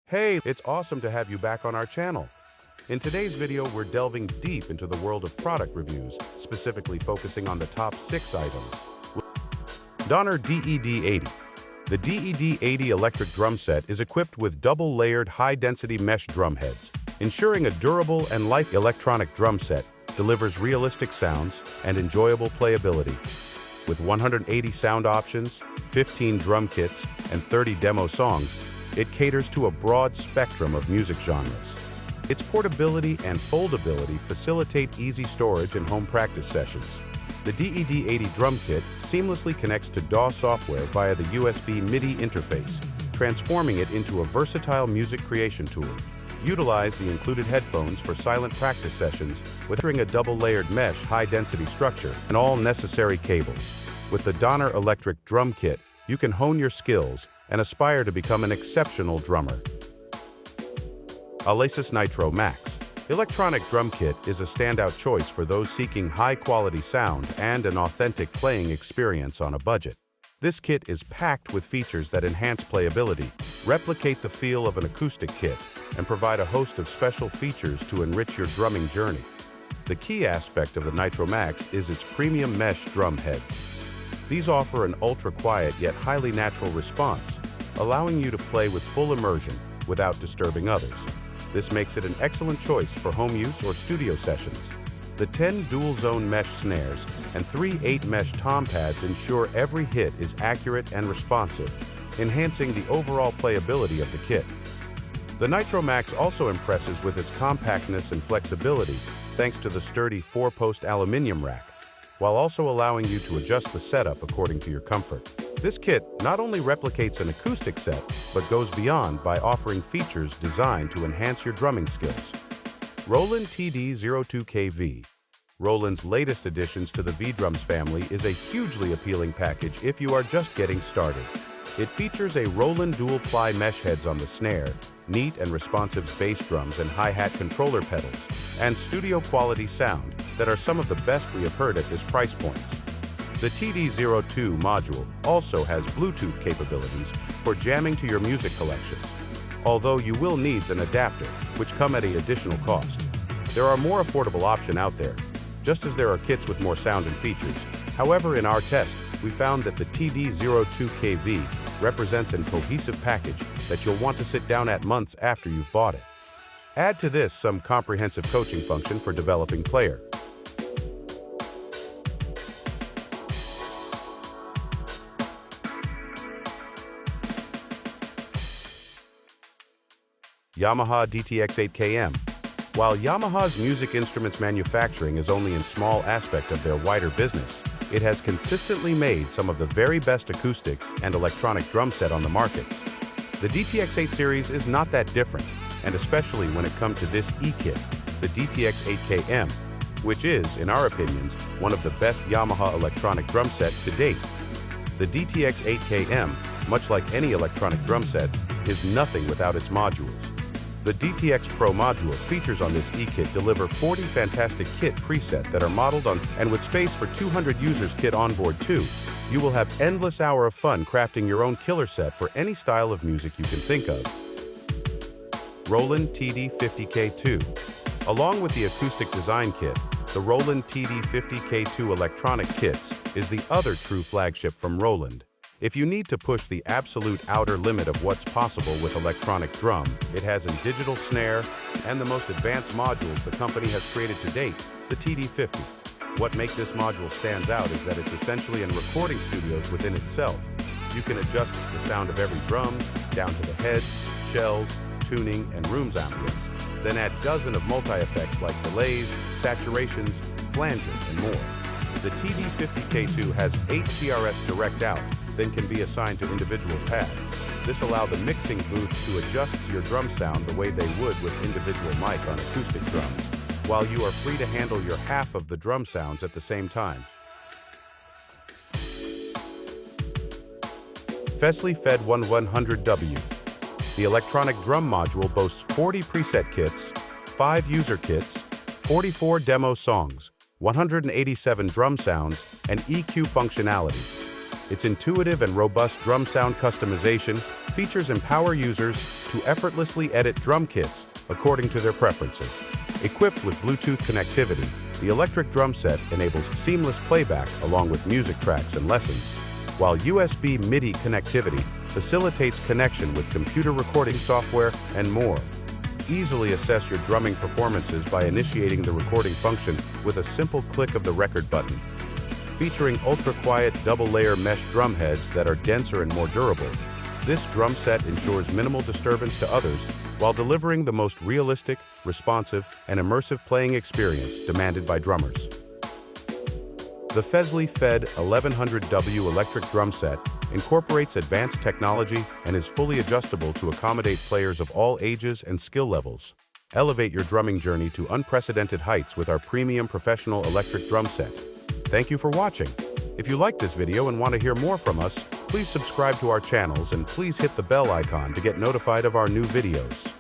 Hey, it's awesome to have you back on our channel. In today's video, we're delving deep into the world of product reviews, specifically focusing on the top 6 items. Donner DED80. The DED80 electric drum set is equipped with double-layered high-density mesh drum heads, ensuring a durable and light electronic drum set delivers realistic sounds and enjoyable playability. With 180 sound options, 15 drum kits, and 30 demo songs, it caters to a broad spectrum of music genres. Its portability and foldability facilitate easy storage and home practice sessions. The DED80 drum kit seamlessly connects to DAW software via the USB MIDI interface, transforming it into a versatile music creation tool. Utilize the included headphones for silent practice sessions with a double-layered mesh high-density structure and all necessary cables. With the Donner electric drum kit, you can hone your skills and aspire to become an exceptional drummer. Alesis Nitro Max. Electronic drum kit is a standout choice for those seeking high-quality sound and an authentic playing experience on a budget. This kit is packed with features that enhance playability, replicate the feel of an acoustic kit, and provide a host of special features to enrich your drumming journey. The key aspect of the Nitro Max is its premium mesh drum heads. These offer an ultra-quiet yet highly natural response, allowing you to play with full immersion without disturbing others. This makes it an excellent choice for home use or studio sessions. The 10 dual-zone mesh snares and 3 8-mesh tom pads ensure every hit is accurate and responsive, enhancing the overall playability of the kit. The Nitro Max also impresses with its compactness and flexibility thanks to the sturdy 4-post aluminum rack, while also allowing you to adjust the setup according to your comfort. This kit not only replicates an acoustic set, but goes beyond by offering features designed to enhance your drumming skills. Roland TD02KV. Roland's latest additions to the V-Drums family is a hugely appealing package if you are just getting started. It features a Roland dual-ply mesh heads on the snare, neat and responsive bass drums and hi-hat controller pedals, and studio-quality sound that are some of the best we have heard at this price point. The TD02 module also has Bluetooth capabilities for jamming to your music collections, although you will need an adapter, which come at an additional cost. There are more affordable options out there, just as there are kits with more sound and features. However, in our test, we found that the TD02KV represents a cohesive package that you'll want to sit down at months after you've bought it. Add to this some comprehensive coaching function for developing player. Yamaha DTX8KM. While Yamaha's music instruments manufacturing is only a small aspect of their wider business, it has consistently made some of the very best acoustics and electronic drum set on the markets. The DTX8 series is not that different, and especially when it comes to this E-kit, the DTX8KM, which is, in our opinions, one of the best Yamaha electronic drum set to date. The DTX8KM, much like any electronic drum sets, is nothing without its modules. The DTX Pro module features on this E-kit deliver 40 fantastic kit preset that are modeled on, and with space for 200 users kit on board too, you will have endless hour of fun crafting your own killer set for any style of music you can think of. Roland TD50K2. Along with the acoustic design kit, the Roland TD50K2 electronic kits is the other true flagship from Roland. If you need to push the absolute outer limit of what's possible with electronic drum, it has a digital snare and the most advanced modules the company has created to date, the TD50. What makes this module stands out is that it's essentially in recording studios within itself. You can adjust the sound of every drums, down to the heads, shells, tuning, and room's ambience, then add dozens of multi-effects like delays, saturations, flanger, and more. The TD50K2 has 8 PRS direct out, then can be assigned to individual pads. This allows the mixing booth to adjust your drum sound the way they would with individual mic on acoustic drums, while you are free to handle your half of the drum sounds at the same time. Fesley Fed 1100W. The electronic drum module boasts 40 preset kits, 5 user kits, 44 demo songs, 187 drum sounds, and EQ functionality. Its intuitive and robust drum sound customization features empower users to effortlessly edit drum kits according to their preferences. Equipped with Bluetooth connectivity, the electric drum set enables seamless playback along with music tracks and lessons, while USB MIDI connectivity facilitates connection with computer recording software and more. Easily assess your drumming performances by initiating the recording function with a simple click of the record button. Featuring ultra-quiet double-layer mesh drum heads that are denser and more durable, this drum set ensures minimal disturbance to others while delivering the most realistic, responsive, and immersive playing experience demanded by drummers. The Fesley Fed 1100W electric drum set incorporates advanced technology and is fully adjustable to accommodate players of all ages and skill levels. Elevate your drumming journey to unprecedented heights with our premium professional electric drum set. Thank you for watching. If you like this video and want to hear more from us, please subscribe to our channels and please hit the bell icon to get notified of our new videos.